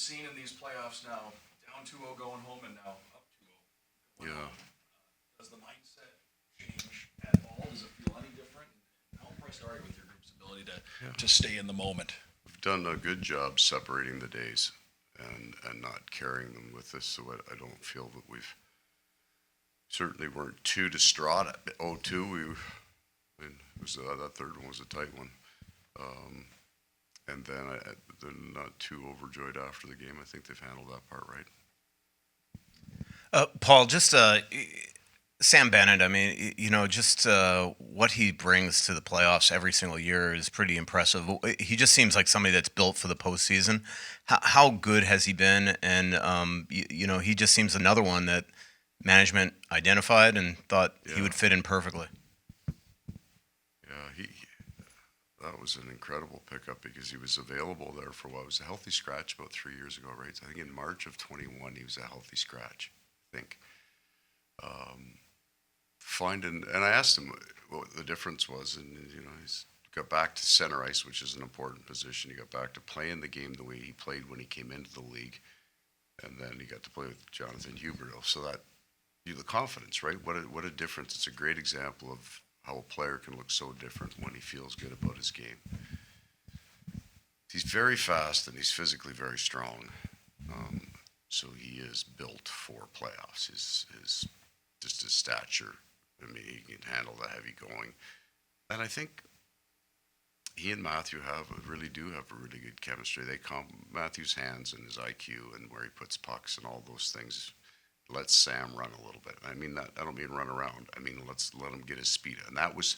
seen in these playoffs now, down 2-0 going home and now up 2-0 going home. Does the mindset change at all? Does it feel any different? How impressed are you with your group's ability to stay in the moment? We've done a good job separating the days and not carrying them with us, so I don't feel that we've certainly weren't too distraught at 0-2. That third one was a tight one. And then they're not too overjoyed after the game. I think they've handled that part right. Paul, just Sam Bennett, I mean, just what he brings to the playoffs every single year is pretty impressive. He just seems like somebody that's built for the postseason. How good has he been? And, he just seems another one that management identified and thought he would fit in perfectly. Yeah, that was an incredible pickup because he was available there for what was a healthy scratch about 3 years ago, right? I think in March of 21, he was a healthy scratch, I think. And I asked him what the difference was, and he's got back to center ice, which is an important position. He got back to playing the game the way he played when he came into the league, and then he got to play with Jonathan Huberdeau. So that the confidence, right? What a difference! It's a great example of how a player can look so different when he feels good about his game. He's very fast and he's physically very strong, so he is built for playoffs. His stature. I mean, he can handle the heavy going. And I think he and Matthew really do have a really good chemistry. Matthew's hands and his IQ and where he puts pucks and all those things lets Sam run a little bit. I mean, I don't mean run around. I mean, let him get his speed. And that was,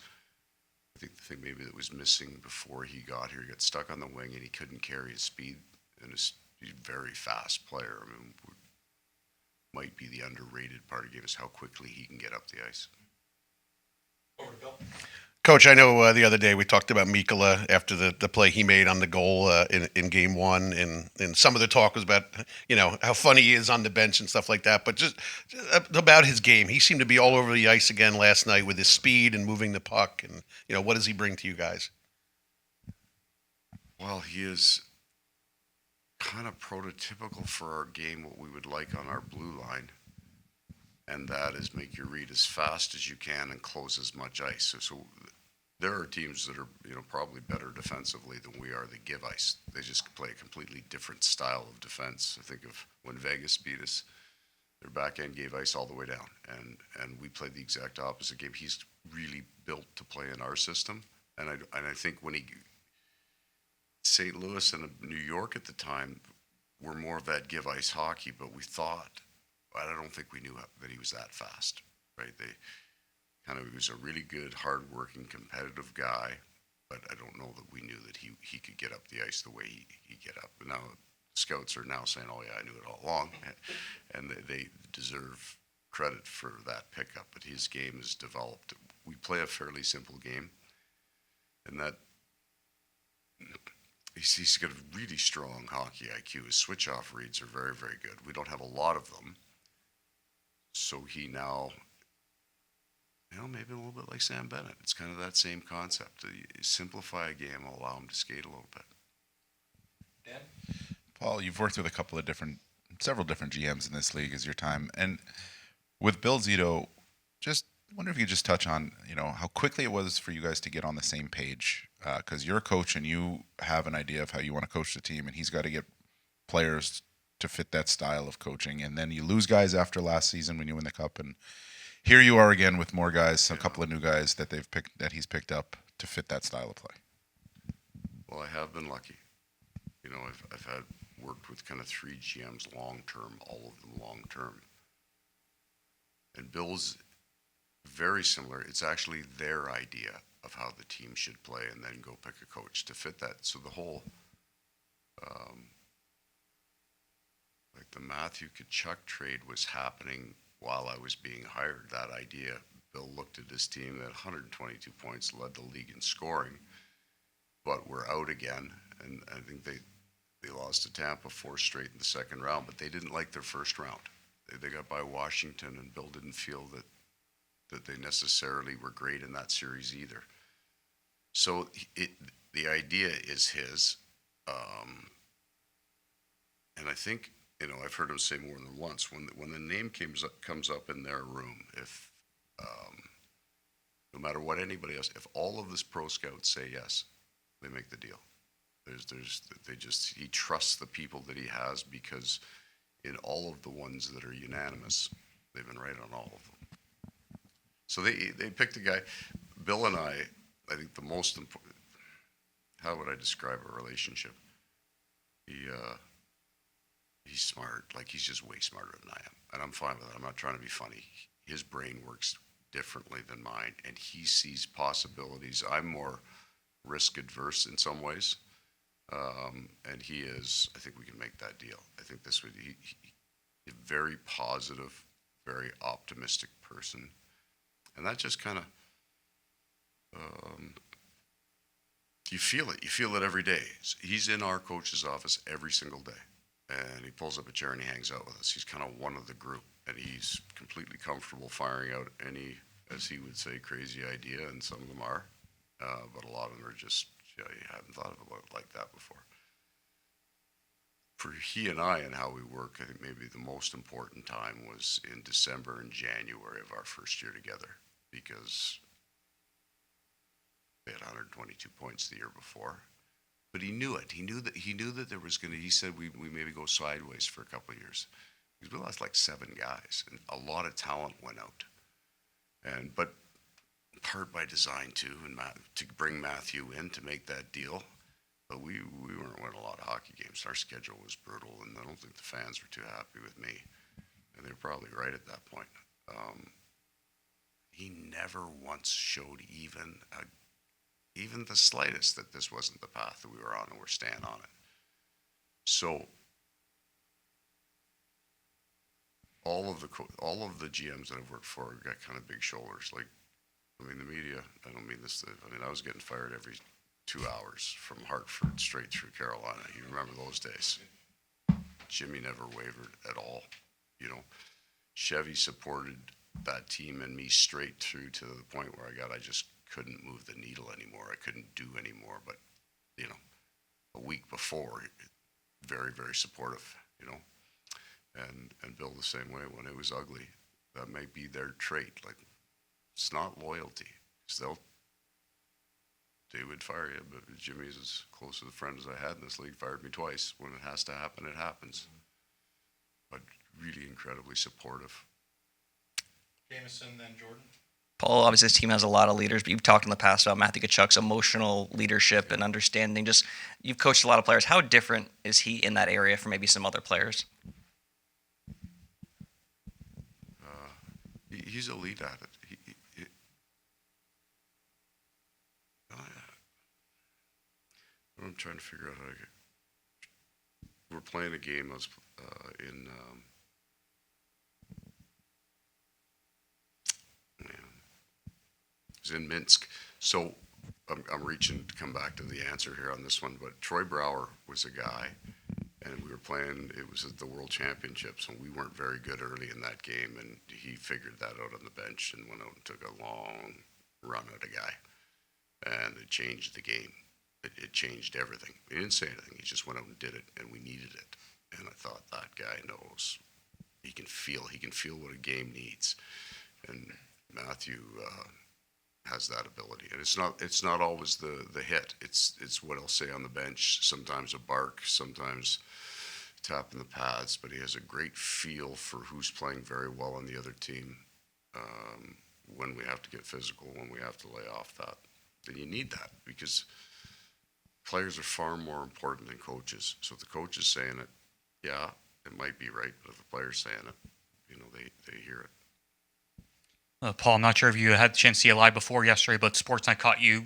I think, the thing maybe that was missing before he got here. He got stuck on the wing and he couldn't carry his speed. And he's a very fast player. I mean, might be the underrated part of the game is how quickly he can get up the ice. Over to Bill. Coach, I know the other day we talked about Mikkola after the play he made on the goal in game one, and some of the talk was about how funny he is on the bench and stuff like that. But just about his game, he seemed to be all over the ice again last night with his speed and moving the puck. And what does he bring to you guys? Well, he is kind of prototypical for our game, what we would like on our blue line. And that is make your read as fast as you can and close as much ice. So there are teams that are probably better defensively than we are that give ice. They just play a completely different style of defense. I think of when Vegas beat us, their back end gave ice all the way down, and we played the exact opposite game. He's really built to play in our system, and I think when St. Louis and New York at the time were more of that give ice hockey, but we thought. I don't think we knew that he was that fast, right? He was a really good, hard-working, competitive guy, but I don't know that we knew that he could get up the ice the way he get up. But now scouts are now saying, "Oh yeah, I knew it all along," and they deserve credit for that pickup. But his game is developed. We play a fairly simple game, and that he's got a really strong hockey IQ. His switch-off reads are very, very good. We don't have a lot of them. So he now, maybe a little bit like Sam Bennett. It's kind of that same concept. You simplify a game, allow him to skate a little bit. Dan? Paul, you've worked with several different GMs in this league as your time. And with Bill Zito, just wonder if you could just touch on, how quickly it was for you guys to get on the same page. Because you're a coach and you have an idea of how you want to coach the team, and he's got to get players to fit that style of coaching. And then you lose guys after last season when you win the cup, and here you are again with more guys, a couple of new guys that he's picked up to fit that style of play. Well, I have been lucky. I've worked with kind of 3 GMs long term, all of them long term. And Bill's very similar. It's actually their idea of how the team should play, and then go pick a coach to fit that. So the whole like the Matthew Tkachuk trade was happening while I was being hired. That idea, Bill looked at his team that 122 points, led the league in scoring, but we're out again. And I think they lost to Tampa 4 straight in the second round, but they didn't like their first round. They got by Washington, and Bill didn't feel that they necessarily were great in that series either. So the idea is his. and I think, I've heard him say more than once, when the name comes up in their room, if no matter what anybody else, if all of the pro scouts say yes, they make the deal. He trusts the people that he has, because in all of the ones that are unanimous, they've been right on all of them. So they picked a guy. Bill and I think the most important, how would I describe our relationship? He's smart. Like, he's just way smarter than I am. And I'm fine with it. I'm not trying to be funny. His brain works differently than mine, and he sees possibilities. I'm more risk adverse in some ways. And he is. I think we can make that deal. I think this would, he a very positive, very optimistic person. And that just kind of, you feel it. You feel it every day. He's in our coach's office every single day. And he pulls up a chair and he hangs out with us. He's kind of one of the group. And he's completely comfortable firing out any, as he would say, crazy idea. And some of them are. But a lot of them are just, you hadn't thought about it like that before. For he and I and how we work, I think maybe the most important time was in December and January of our first year together, because they had 122 points the year before. But he knew it. He knew that there was he said we maybe go sideways for a couple of years. We lost like 7 guys, and a lot of talent went out. But part by design too, and to bring Matthew in to make that deal. But we weren't winning a lot of hockey games. Our schedule was brutal, and I don't think the fans were too happy with me. And they were probably right at that point. He never once showed even the slightest that this wasn't the path that we were on, and we're staying on it. So all of the GMs that I've worked for got kind of big shoulders. Like, I mean, the media, I don't mean this, I was getting fired every 2 hours from Hartford straight through Carolina. You remember those days. Jimmy never wavered at all. Chevy supported that team and me straight through to the point where I just couldn't move the needle anymore. I couldn't do anymore. But, a week before, very, very supportive, And Bill the same way when it was ugly. That may be their trait. Like, it's not loyalty. Because they would fire you, but Jimmy's as close to the friend as I had in this league. Fired me twice. When it has to happen, it happens. But really incredibly supportive. Jameson, then Jordan. Paul, obviously this team has a lot of leaders, but you've talked in the past about Matthew Tkachuk's emotional leadership and understanding. Just, you've coached a lot of players. How different is he in that area from maybe some other players? He's elite at it. I'm trying to figure out how to we're playing a game. I was in it was in Minsk. So I'm reaching to come back to the answer here on this one, but Troy Brouwer was a guy, and we were playing, it was at the World Championships, and we weren't very good early in that game, and he figured that out on the bench and went out and took a long run at a guy, and it changed the game. It changed everything. He didn't say anything. He just went out and did it, and we needed it. And I thought, that guy knows. He can feel what a game needs. And Matthew has that ability. And it's not always the hit. It's what he'll say on the bench. Sometimes a bark, sometimes tapping the pads. But he has a great feel for who's playing very well on the other team. When we have to get physical, when we have to lay off that. Then you need that, because players are far more important than coaches. So if the coach is saying it, yeah, it might be right. But if the player's saying it, they hear it. Paul, I'm not sure if you had the chance to see it live before yesterday, but Sportsnet caught you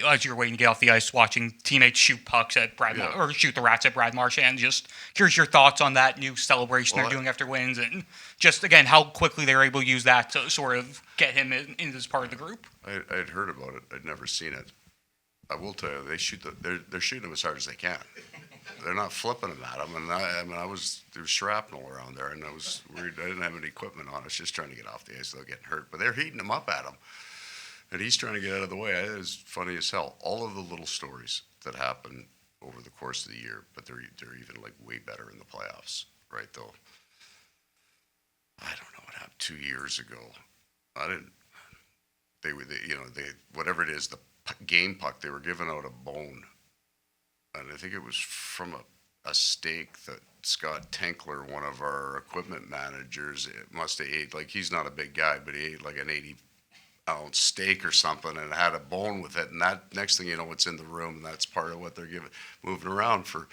as you were waiting to get off the ice, watching teammates shoot pucks at or shoot the rats at Brad Marchand. Just curious your thoughts on that new celebration they're doing after wins, and just again how quickly they're able to use that to sort of get him in this part of the group. I'd heard about it. I'd never seen it. I will tell you, they're shooting them as hard as they can. They're not flipping them at him. And there was shrapnel around there, and I was worried. I didn't have any equipment on. I was just trying to get off the ice without getting hurt. But they're heating him up at him, and he's trying to get out of the way. It was funny as hell. All of the little stories that happen over the course of the year, but they're even like way better in the playoffs, right? Though I don't know what happened 2 years ago. They whatever it is, the game puck, they were giving out a bone, and I think it was from a steak that Scott Tenkler, one of our equipment managers, must have ate. Like, he's not a big guy, but he ate like an 80-ounce steak or something, and it had a bone with it. And that, next thing you know, it's in the room, and that's part of what they're moving around for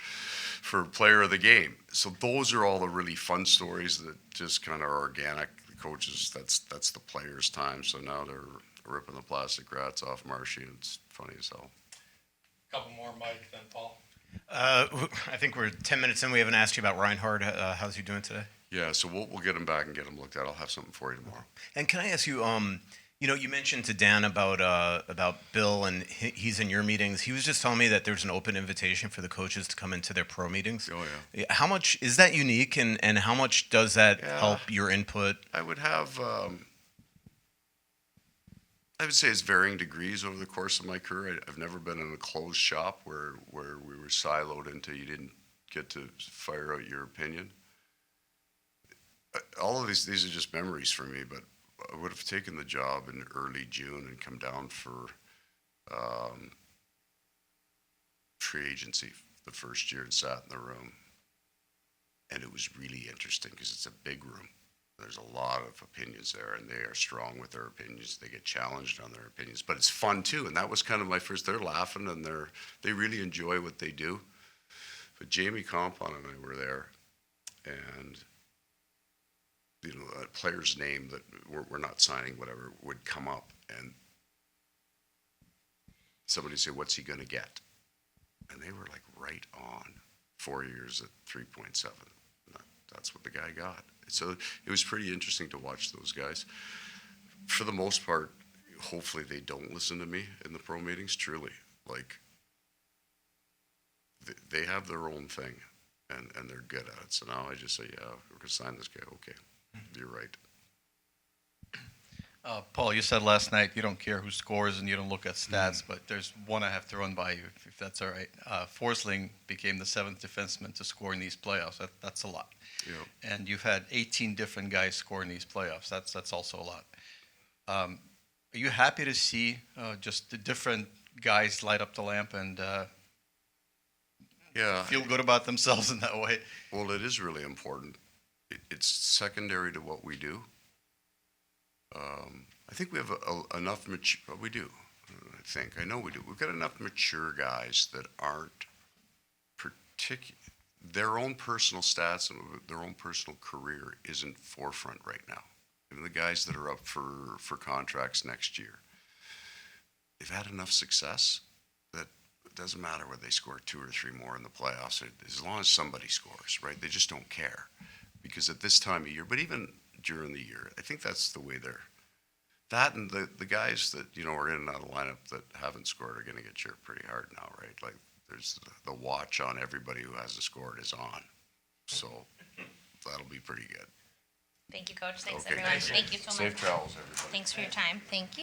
player of the game. So those are all the really fun stories that just kind of are organic. The coaches, that's the players' time. So now they're ripping the plastic rats off Marchand. It's funny as hell. Couple more, Mike, then Paul. I think we're 10 minutes in. We haven't asked you about Reinhard. How's he doing today? Yeah, so we'll get him back and get him looked at. I'll have something for you tomorrow. And can I ask you, you mentioned to Dan about Bill, and he's in your meetings. He was just telling me that there's an open invitation for the coaches to come into their pro meetings. Oh, yeah. How much is that unique, and how much does that Yeah. help your input? I would have, I would say it's varying degrees over the course of my career. I've never been in a closed shop where we were siloed into you didn't get to fire out your opinion. All of these are just memories for me, but I would have taken the job in early June and come down for free agency the first year and sat in the room. And it was really interesting because it's a big room. There's a lot of opinions there, and they are strong with their opinions. They get challenged on their opinions, but it's fun too. And that was kind of my first. They're laughing, and they really enjoy what they do. But Jamie Compon and I were there, and a player's name that we're not signing, whatever, would come up, and somebody say, "What's he going to get?" And they were like right on. 4 years at 3.7. That's what the guy got. So it was pretty interesting to watch those guys. For the most part, hopefully they don't listen to me in the pro meetings, truly. Like, they have their own thing, and they're good at it. So now I just say, yeah, we're going to sign this guy. Okay, you're right. Paul, you said last night you don't care who scores and you don't look at stats, but there's one I have to run by you, if that's all right. Forsling became the 7th defenseman to score in these playoffs. That's a lot. Yeah. And you've had 18 different guys score in these playoffs. That's also a lot. Are you happy to see just the different guys light up the lamp and Yeah. feel good about themselves in that way? Well, it is really important. It's secondary to what we do. I think we have enough mature. We do. I know we do. We've got enough mature guys that aren't particular. Their own personal stats and their own personal career isn't forefront right now. Even the guys that are up for contracts next year, they've had enough success that it doesn't matter whether they score 2 or 3 more in the playoffs, as long as somebody scores, right? They just don't care, because at this time of year, but even during the year, I think that's the way they're. That and the guys that are in and out of the lineup that haven't scored are going to get jerked pretty hard now, right? Like, there's the watch on everybody who hasn't scored is on, so that'll be pretty good. Thank you, Coach. Thanks, Okay, everyone. Thank you so much. Safe travels, everybody. Thanks for your time. Thank you.